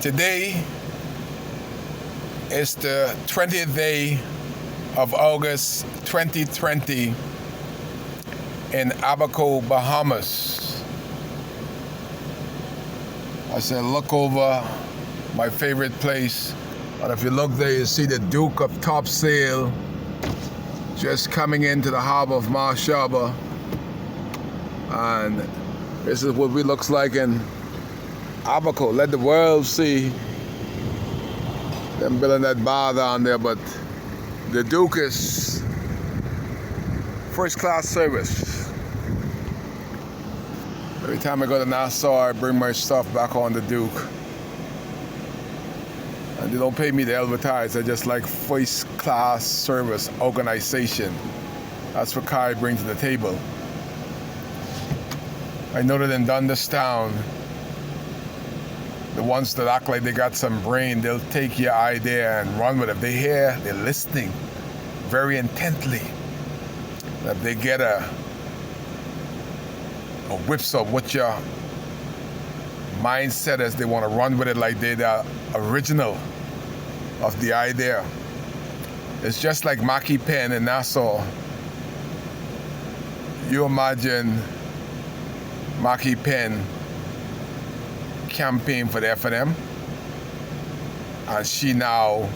Today is the 20th day of August 2020 in Abaco, Bahamas. As I look over my favorite place, and if you look there, you see the Duke of Topsail just coming into the harbor of Marsh Harbor. And this is what we looks like in Abaco. Let the world see them building that bar down there, but the Duke is first class service. Every time I go to Nassau, I bring my stuff back on the Duke. And they don't pay me the advertise. I just like first class service organization. That's what Kai brings to the table. I know that in Dundas Town, the ones that act like they got some brain, they'll take your idea and run with it. They hear, they're listening very intently. If they get a whips of what your mindset is, they want to run with it like they're the original of the idea. It's just like Mackie Penn in Nassau. You imagine Mackie Penn campaign for the F&M, and she now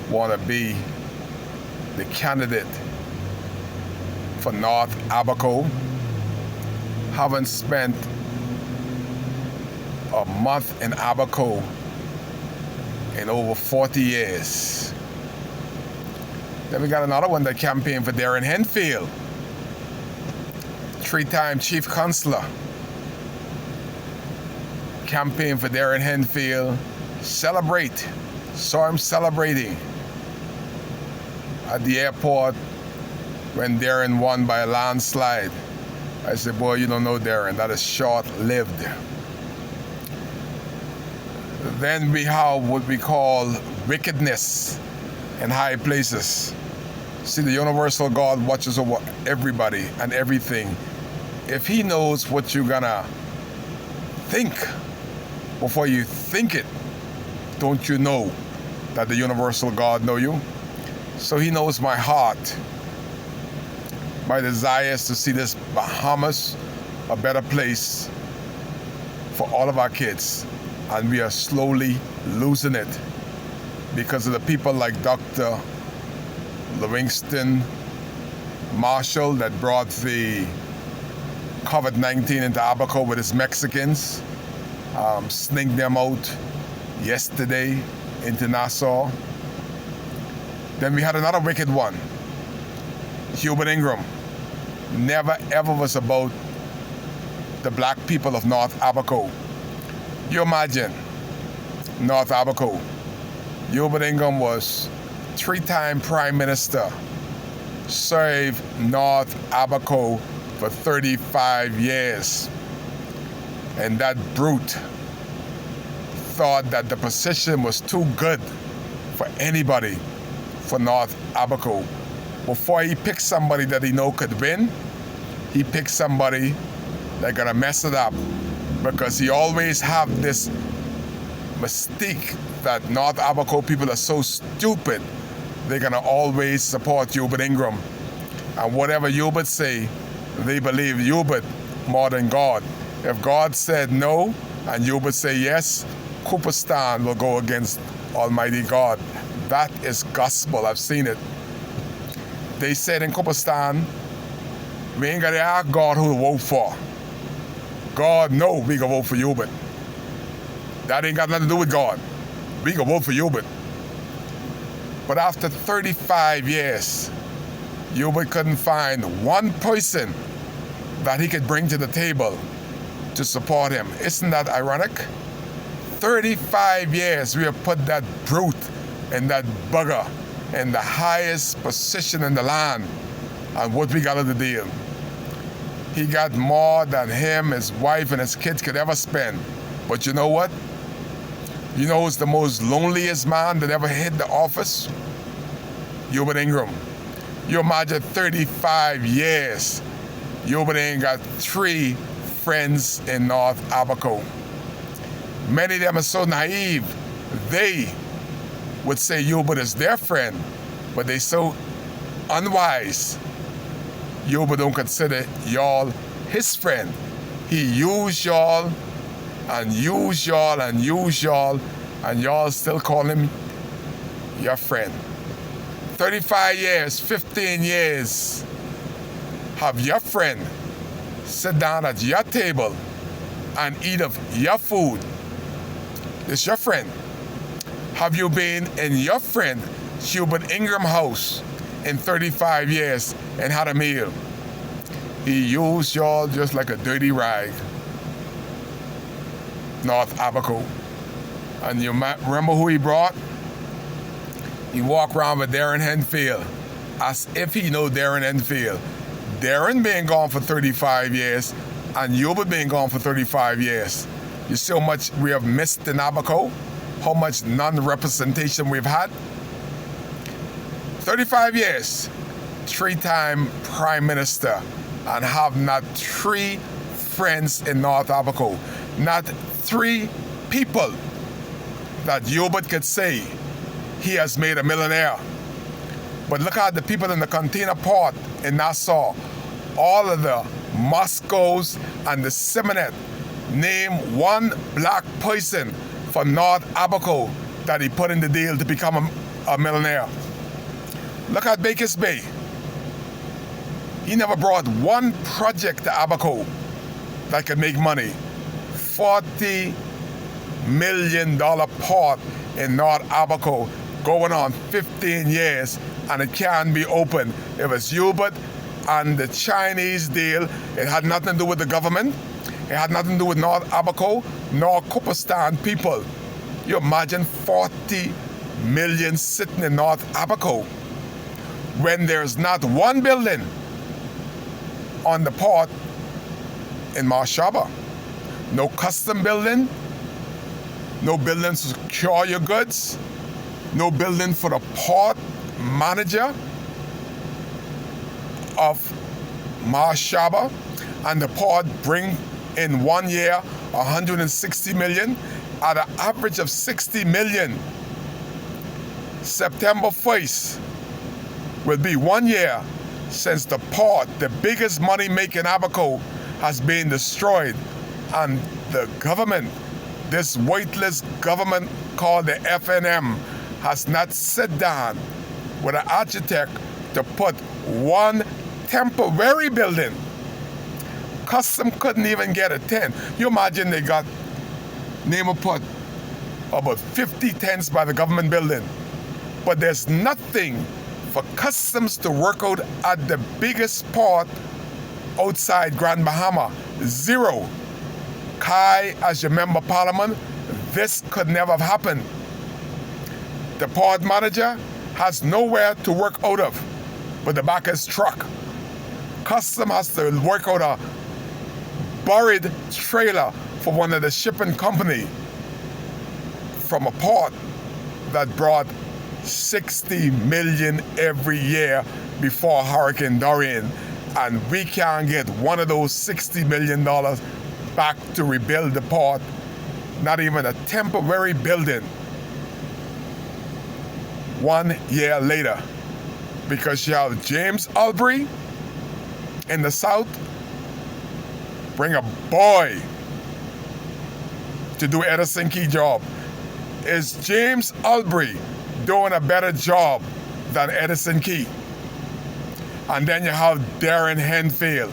want to be the candidate for North Abaco, having spent a month in Abaco in over 40 years. Then we got another one that campaigned for Darren Henfield, three-time chief counselor. Campaign for Darren Henfield. Celebrate. Saw him celebrating at the airport when Darren won by a landslide. I said, boy, you don't know Darren. That is short-lived. Then we have what we call wickedness in high places. See, the universal God watches over everybody and everything. If he knows what you're gonna think before you think it, don't you know that the universal God know you? So he knows my heart. My desire is to see this Bahamas a better place for all of our kids. And we are slowly losing it because of the people like Dr. Livingston Marshall that brought the COVID-19 into Abaco with his Mexicans, sneaked them out yesterday into Nassau. Then we had another wicked one, Hubert Ingram. Never ever was about the black people of North Abaco. You imagine North Abaco. Hubert Ingram was three-time prime minister, served North Abaco for 35 years. And that brute thought that the position was too good for anybody for North Abaco. Before he picked somebody that he know could win, he picked somebody that gonna mess it up, because he always have this mystique that North Abaco people are so stupid, they're gonna always support Hubert Ingram. And whatever Hubert say, they believe Hubert more than God. If God said no and Hubert say yes, Cooperstan will go against Almighty God. That is gospel. I've seen it. They said in Cooperstan, we ain't got to ask God who to vote for. God know we gonna vote for Hubert. That ain't got nothing to do with God. We gonna vote for Hubert. But after 35 years, Hubert couldn't find one person that he could bring to the table to support him. Isn't that ironic? 35 years we have put that brute and that bugger in the highest position in the land. And what we got to deal? He got more than him, his wife, and his kids could ever spend. But you know what? You know who's the most loneliest man that ever hit the office? Hubert Ingram. You imagine 35 years. Hubert ain't got 3 friends in North Abaco. Many of them are so naive, they would say Hubert is their friend, but they so unwise. Hubert don't consider y'all his friend. He used y'all and used y'all and used y'all, and y'all still call him your friend. 35 years, 15 years, have your friend sit down at your table and eat of your food. It's your friend. Have you been in your friend Hubert Ingram house in 35 years and had a meal? He used y'all just like a dirty rag. North Abaco. And you remember who he brought? He walked around with Darren Henfield as if he know Darren Henfield. Darren been gone for 35 years and Hubert been gone for 35 years. You see how much we have missed in Abaco? How much non-representation we've had? 35 years, 3-time Prime Minister, and have not 3 friends in North Abaco. Not 3 people that Hubert could say he has made a millionaire. But look at the people in the container port in Nassau. All of the Moscows and the Simonet. Name one black person from North Abaco that he put in the deal to become a millionaire. Look at Bakers Bay. He never brought one project to Abaco that could make money. $40 million port in North Abaco going on 15 years, and it can't be open. It was Hubert and the Chinese deal. It had nothing to do with the government. It had nothing to do with North Abaco nor Cooperstan people. You imagine 40 million sitting in North Abaco when there's not one building on the port in Marshaba. No custom building, no building to secure your goods, no building for the port manager of Marshaba, and the port bring in 1 year 160 million at an average of 60 million. September 1st will be 1 year since the port, the biggest money-making Abaco, has been destroyed, and the government, this weightless government called the FNM, has not sat down with an architect to put one temporary building. Custom couldn't even get a tent. You imagine they got put about 50 tents by the government building, but there's nothing for customs to work out at the biggest port outside Grand Bahama. Zero. Kai, as your member of parliament, this could never have happened. The port manager has nowhere to work out of but the back of his truck. Custom has to work out a buried trailer for one of the shipping company from a port that brought 60 million every year before Hurricane Dorian, and we can't get one of those $60 million back to rebuild the port, not even a temporary building 1 year later, because you have James Albury in the south bring a boy to do Edison Key job. Is James Albury doing a better job than Edison Key? And then you have Darren Henfield.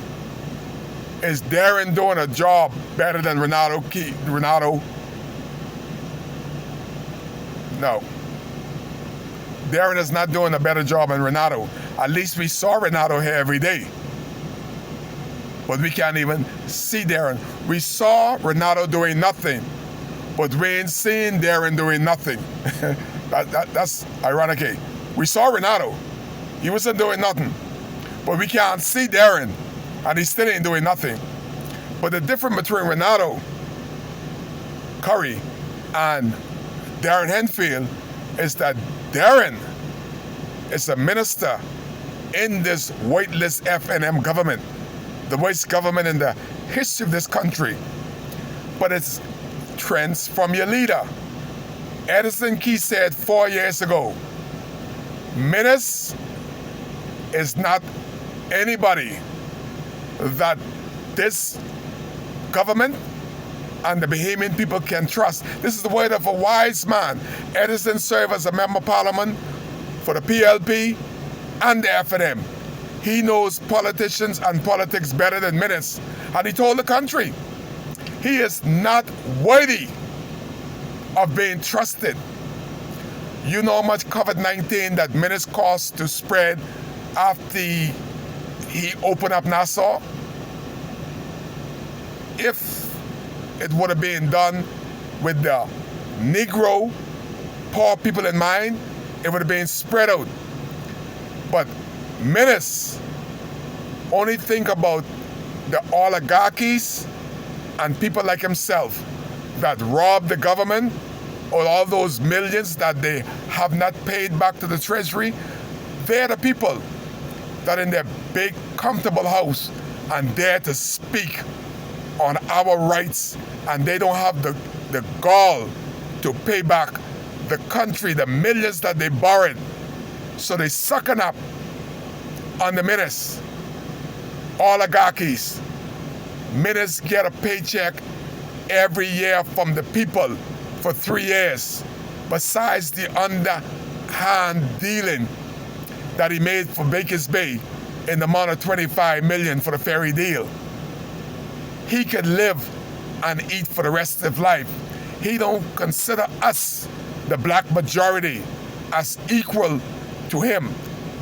Is Darren doing a job better than Renato Key? Renato? No. Darren is not doing a better job than Renato. At least we saw Renato here every day. But we can't even see Darren. We saw Renato doing nothing, but we ain't seen Darren doing nothing. That's ironic. We saw Renato. He wasn't doing nothing. But we can't see Darren, and he still ain't doing nothing. But the difference between Renato Curry and Darren Henfield is that Darren is a minister in this weightless FNM government, the worst government in the history of this country. But it's trends from your leader. Edison Key said 4 years ago, menace is not anybody that this government and the Bahamian people can trust. This is the word of a wise man. Edison served as a member of parliament for the PLP and the FNM. He knows politicians and politics better than Menace. And he told the country, he is not worthy of being trusted. You know how much COVID-19 that Menace caused to spread after he opened up Nassau? If it would have been done with the Negro poor people in mind, it would have been spread out. But Menace only think about the oligarchies and people like himself that rob the government, or all those millions that they have not paid back to the treasury. They're the people that in their big comfortable house and dare to speak on our rights, and they don't have the gall to pay back the country the millions that they borrowed. So they sucking up on the Menace oligarchies. Menace get a paycheck every year from the people for 3 years, besides the underhand dealing that he made for Baker's Bay in the amount of $25 million for the ferry deal. He could live and eat for the rest of life. He don't consider us, the black majority, as equal to him.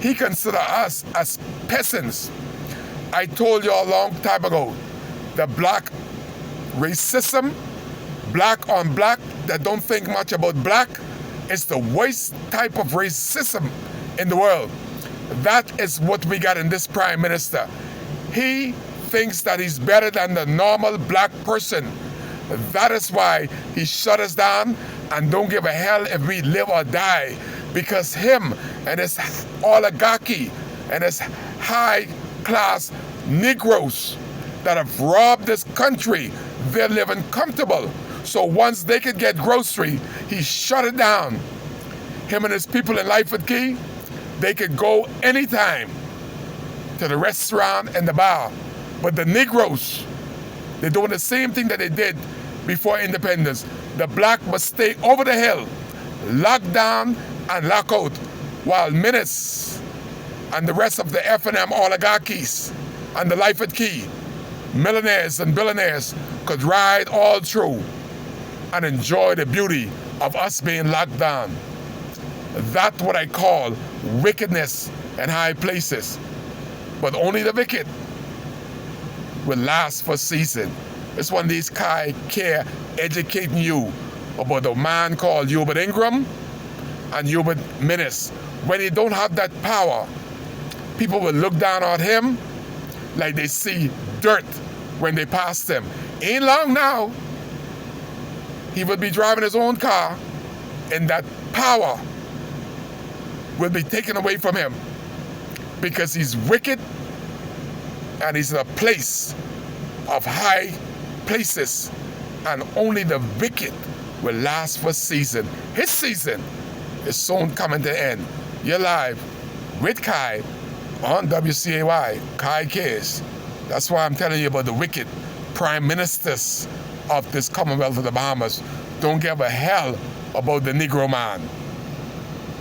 He consider us as peasants. I told you a long time ago, the black racism, black on black, that don't think much about black, is the worst type of racism in the world. That is what we got in this Prime Minister. He thinks that he's better than the normal black person. That is why he shut us down and don't give a hell if we live or die, because him and his oligarchy and his high-class Negroes that have robbed this country, they're living comfortable. So once they could get grocery, he shut it down. Him and his people in Lightfoot Key, they could go anytime to the restaurant and the bar. But the Negroes, they're doing the same thing that they did before independence. The black must stay over the hill, lock down and lock out, while Menace and the rest of the FNM oligarchies and the Lightfoot Key millionaires and billionaires could ride all through and enjoy the beauty of us being locked down. That's what I call wickedness in high places. But only the wicked will last for a season. It's when these guys care educating you about a man called Hubert Ingram and Hubert Menace. When he don't have that power, people will look down on him like they see dirt when they pass him. Ain't long now, he will be driving his own car and that power will be taken away from him because he's wicked and he's in a place of high places, and only the wicked will last for a season. His season is soon coming to end. You're live with Kai on WCAY, Kai Cares. That's why I'm telling you about the wicked prime ministers of this Commonwealth of the Bahamas. Don't give a hell about the Negro man.